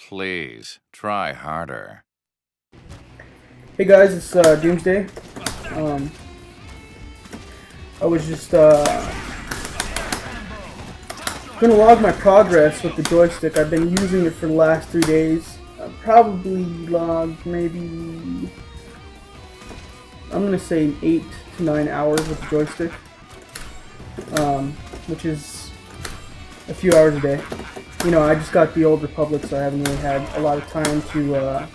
Please, try harder. Hey guys, it's Doomsday. I was just gonna log my progress with the joystick. I've been using it for the last 3 days. I've probably logged maybe, I'm gonna say 8 to 9 hours with the joystick, which is a few hours a day. You know, I just got the Old Republic, so I haven't really had a lot of time to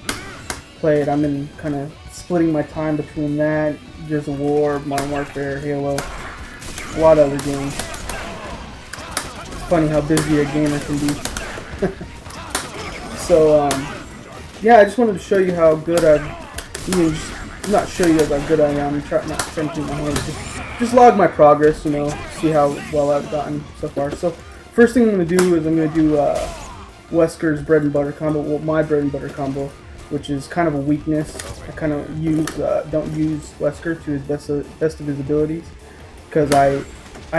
play it. I've been kind of splitting my time between that, Gears of War, Modern Warfare, Halo, a lot of other games. It's funny how busy a gamer can be. So, yeah, I just wanted to show you how good not show you how good I am, try not to my hand, just log my progress, you know, see how well I've gotten so far. So, first thing I'm going to do is I'm going to do Wesker's bread and butter combo, well, my bread and butter combo, which is kind of a weakness. I kind of don't use Wesker to his best of his abilities, because I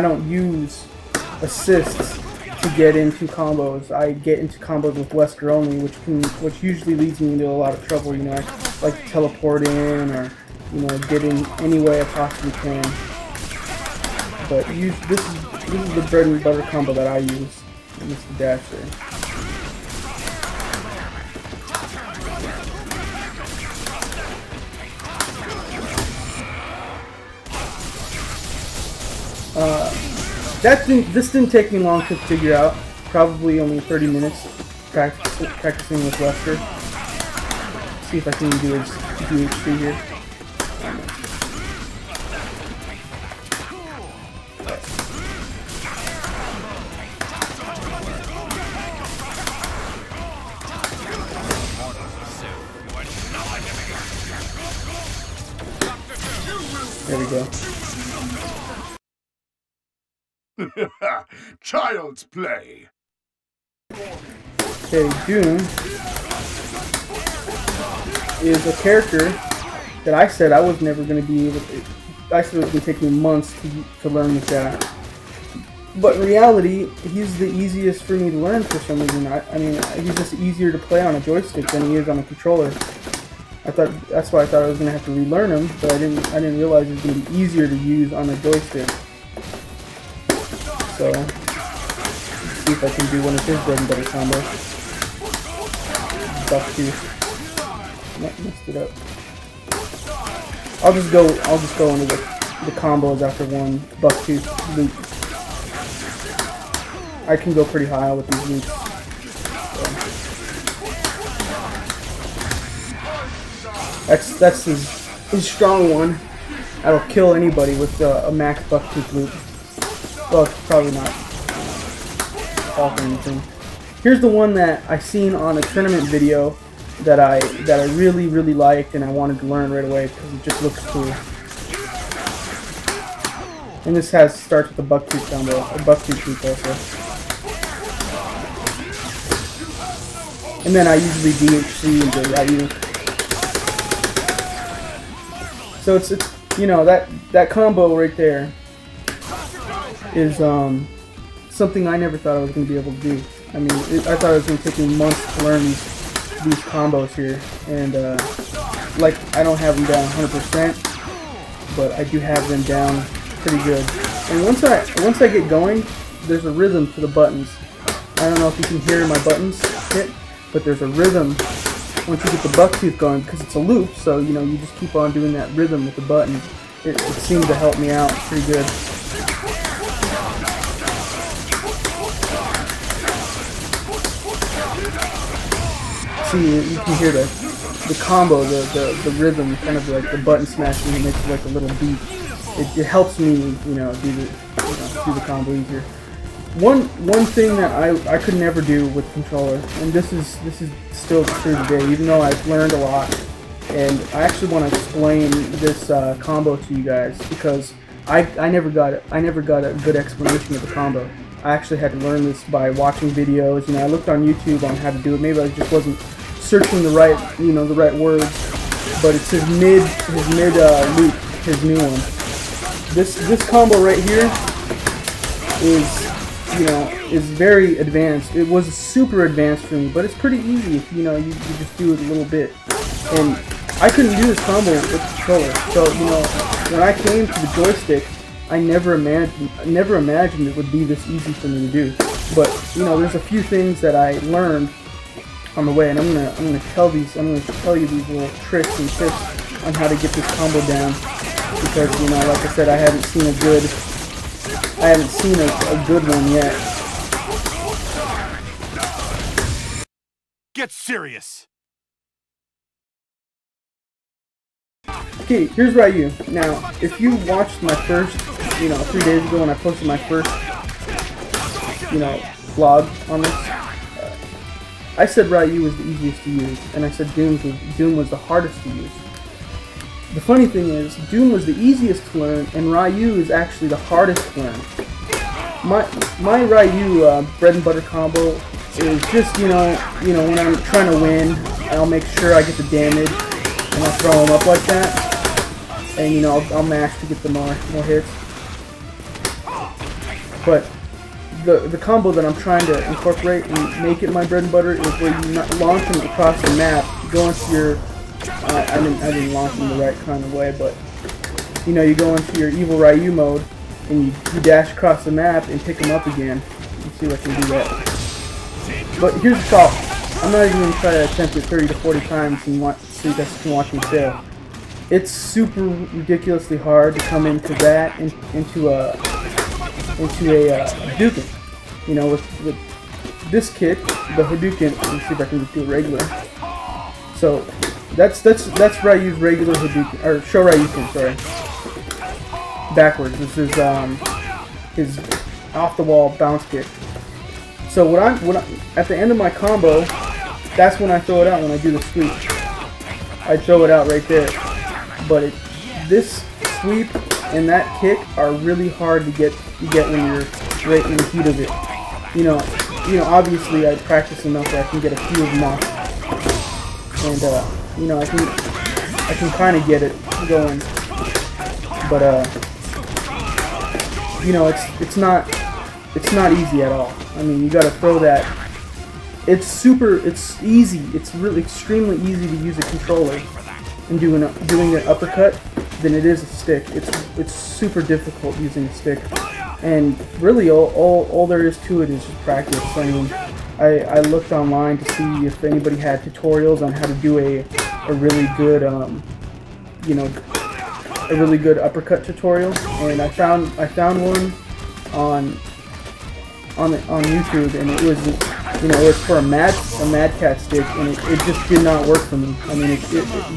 don't use assists to get into combos. I get into combos with Wesker only, which usually leads me into a lot of trouble. You know, I like to teleport in, or you know, get in any way I possibly can. But this is the bread and butter combo that I use, and this is the dash there. This didn't take me long to figure out. Probably only 30 minutes practicing with Wesker. See if I can do his DH3 here. There we go. Child's play. Okay, Doom is a character that I said I was never going to be able to. I said it was going to take me months to learn this guy. But in reality, he's the easiest for me to learn for some reason. I mean, he's just easier to play on a joystick than he is on a controller. That's why I thought I was going to have to relearn him, but I didn't realize it was going to be easier to use on a joystick. So, let's see if I can do one of his bread and butter combos. Buck tooth. Messed it up. I'll just go into the combos after one buck tooth loop. I can go pretty high with these loops. So. That's his strong one. That'll kill anybody with a max buck tooth loop. Well, it's probably not off anything. Here's the one that I seen on a tournament video that I really liked, and I wanted to learn right away because it just looks cool. And this starts with a buck tooth combo, a buck tooth loop also. And then I usually DHC and do Ryu. So it's you know, that combo right there is something I never thought I was going to be able to do. I mean, I thought it was going to take me months to learn these combos here, and like, I don't have them down 100%, but I do have them down pretty good. And once I get going, there's a rhythm to the buttons. I don't know if you can hear my buttons hit, but there's a rhythm once you get the buck tooth going, because it's a loop, so you know, you just keep on doing that rhythm with the buttons. It seemed to help me out pretty good. See, you can hear the combo, the rhythm, kind of like the button smashing. It makes like a little beat. It helps me, you know, do the combo easier. One thing that I could never do with controller, and this is still true today, even though I've learned a lot and I actually want to explain this combo to you guys because I never got a good explanation of the combo. I actually had to learn this by watching videos. You know, I looked on YouTube on how to do it. Maybe I just wasn't searching the right, the right words. But it's his mid loop, his new one. This combo right here is very advanced. It was super advanced for me, but it's pretty easy if you just do it a little bit. And I couldn't do this combo with the controller. So when I came to the joystick, I never imagined it would be this easy for me to do. But there's a few things that I learned on the way, and I'm gonna tell you these little tricks and tips on how to get this combo down. Because like I said, I haven't seen a good one yet. Get serious. Okay, here's Ryu. Now, if you watched my first, 3 days ago when I posted my first, vlog on this, I said Ryu was the easiest to use, and I said Doom was the hardest to use. The funny thing is, Doom was the easiest to learn, and Ryu is actually the hardest to learn. My Ryu bread and butter combo is just, when I'm trying to win, I'll make sure I get the damage, and I'll throw him up like that. And I'll mash to get the more hits. But the combo that I'm trying to incorporate and make it my bread and butter is where you launch him across the map, go into your I didn't launch him the right kind of way, but you go into your evil Ryu mode and you dash across the map and pick him up again. Let's see if I can do that. But here's the call. I'm not even going to try to attempt it 30 to 40 times so you guys can watch me fail. It's super ridiculously hard to come into that, into a Hadouken. With this kit, the Hadouken. Let's see if I can just do it regular. So that's Ryu's regular Hadouken, or Shoryuken, sorry. Backwards. This is his off-the-wall bounce kick. So when I at the end of my combo, that's when I throw it out. When I do the sweep, I throw it out right there. But this sweep and that kick are really hard to get when you're right in the heat of it. Obviously I practice enough that I can get a few of them off, and I can kind of get it going. But it's not easy at all. I mean, you got to throw that. It's easy. It's really extremely easy to use a controller and doing an uppercut than it is a stick. It's super difficult using a stick, and really all there is to it is just practice. I mean, I looked online to see if anybody had tutorials on how to do a really good a really good uppercut tutorial, and I found one on YouTube, and it was for a Mad Cat stick, and it just did not work for me. I mean, it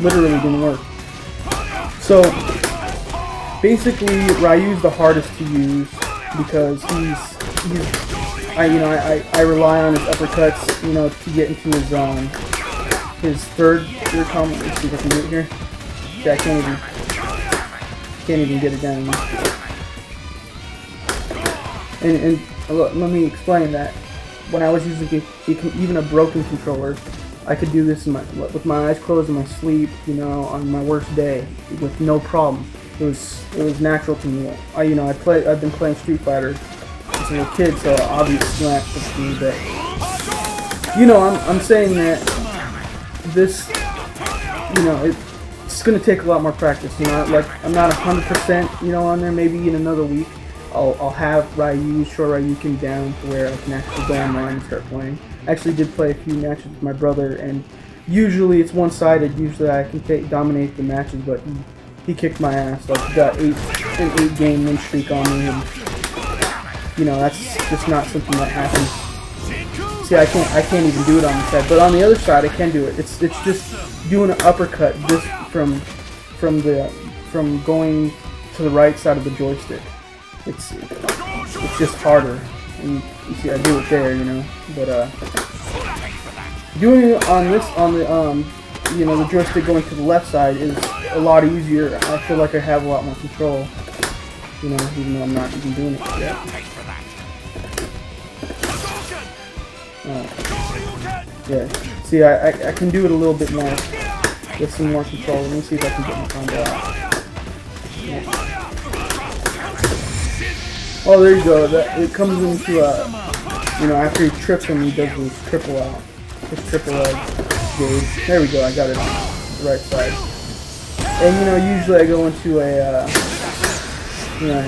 literally didn't work. So basically, Ryu's the hardest to use because I rely on his uppercuts, to get into his third combo. Let's see if I can do it here. Yeah, I can't even get it down. And look, let me explain that. When I was using even a broken controller, I could do this with my eyes closed in my sleep, on my worst day with no problem. It was natural to me. I've been playing Street Fighter since a little kid, so obviously it's natural to me. But I'm saying that this, it's going to take a lot more practice. Like I'm not 100%, on there. Maybe in another week, I'll have Shoryuken down to where I can actually go online and start playing. I actually did play a few matches with my brother, and usually it's one-sided. Usually I can dominate the matches, but he kicked my ass. Like, he got an 8-game win streak on me, and that's just not something that happens. See, I can't even do it on the side, but on the other side I can do it. It's just doing an uppercut just from going to the right side of the joystick. It's just harder, and you see I do it there, but doing it on you know, the joystick going to the left side is a lot easier. I feel like I have a lot more control, you know, even though I'm not even doing it yet. Yeah, see, I can do it a little bit more with some more control. Let me see if I can get my combo out. Yeah. Oh, there you go. It comes into you know, after he trips him, he does this triple out. This triple leg gauge. There we go, I got it on the right side. And you know, usually I go into a, you know,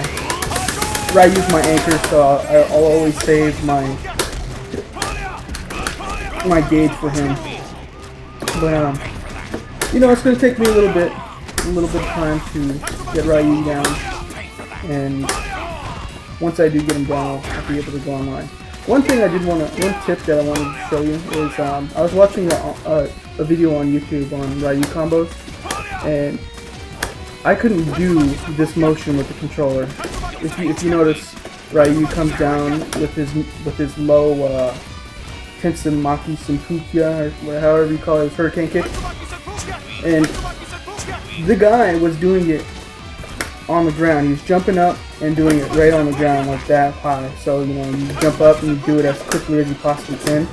where I use my anchor, so I'll always save my gauge for him. But you know, it's gonna take me a little bit of time to get Ryu down, and once I do get him down, I'll be able to go online. One thing I did want to, one tip that I wanted to show you is I was watching a video on YouTube on Ryu combos, and I couldn't do this motion with the controller. If you notice, Ryu comes down with his low Tensamaki Senpukia, or however you call it, his hurricane kick, and the guy was doing it on the ground. He was jumping up and doing it right on the ground, like that high. So, you know, you jump up and you do it as quickly as you possibly can,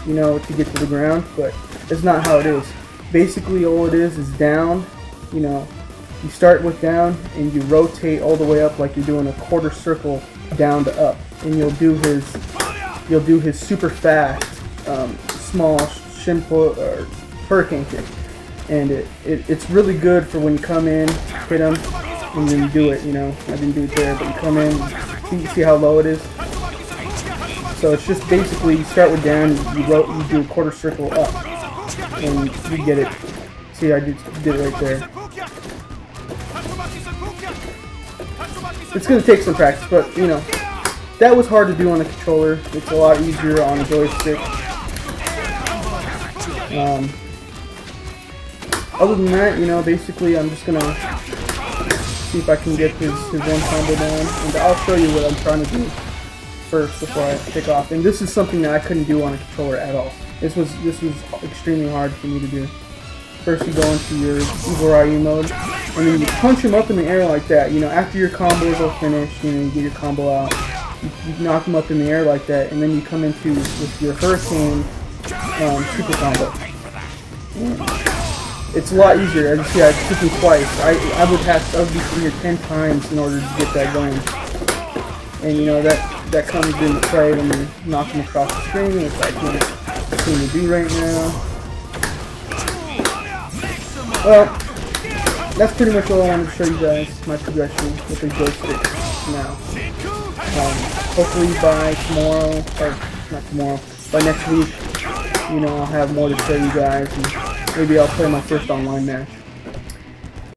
you know, to get to the ground, but it's not how it is. Basically, all it is down, you know, you start with down and you rotate all the way up like you're doing a quarter circle down to up, and you'll do his super fast, small shimpo or hurricane kick. And it's really good for when you come in, hit him, and then you do it, you know. I didn't do it there, but you come in, see how low it is? So it's just basically, you start with down, you do a quarter circle up, and you get it. See, I did it right there. It's going to take some practice, but, you know, that was hard to do on the controller. It's a lot easier on a joystick. Other than that, you know, basically I'm just going to see if I can get his one combo down, and I'll show you what I'm trying to do first before I kick off. And this is something that I couldn't do on a controller at all. This was extremely hard for me to do. First you go into your Evil Ryu mode, and then you punch him up in the air like that. You know, after your combos are finished, you know, you get your combo out, you knock him up in the air like that, and then you come into with your hurricane super combo. It's a lot easier. As you see, I took him twice. I would be sitting here 10 times in order to get that going. And you know, that comes into play when you knock him across the screen, which I can't seem to do right now. Well, that's pretty much all I wanted to show you guys, my progression with the joystick now. Hopefully by tomorrow, or not tomorrow, by next week, you know, I'll have more to show you guys, and maybe I'll play my first online match.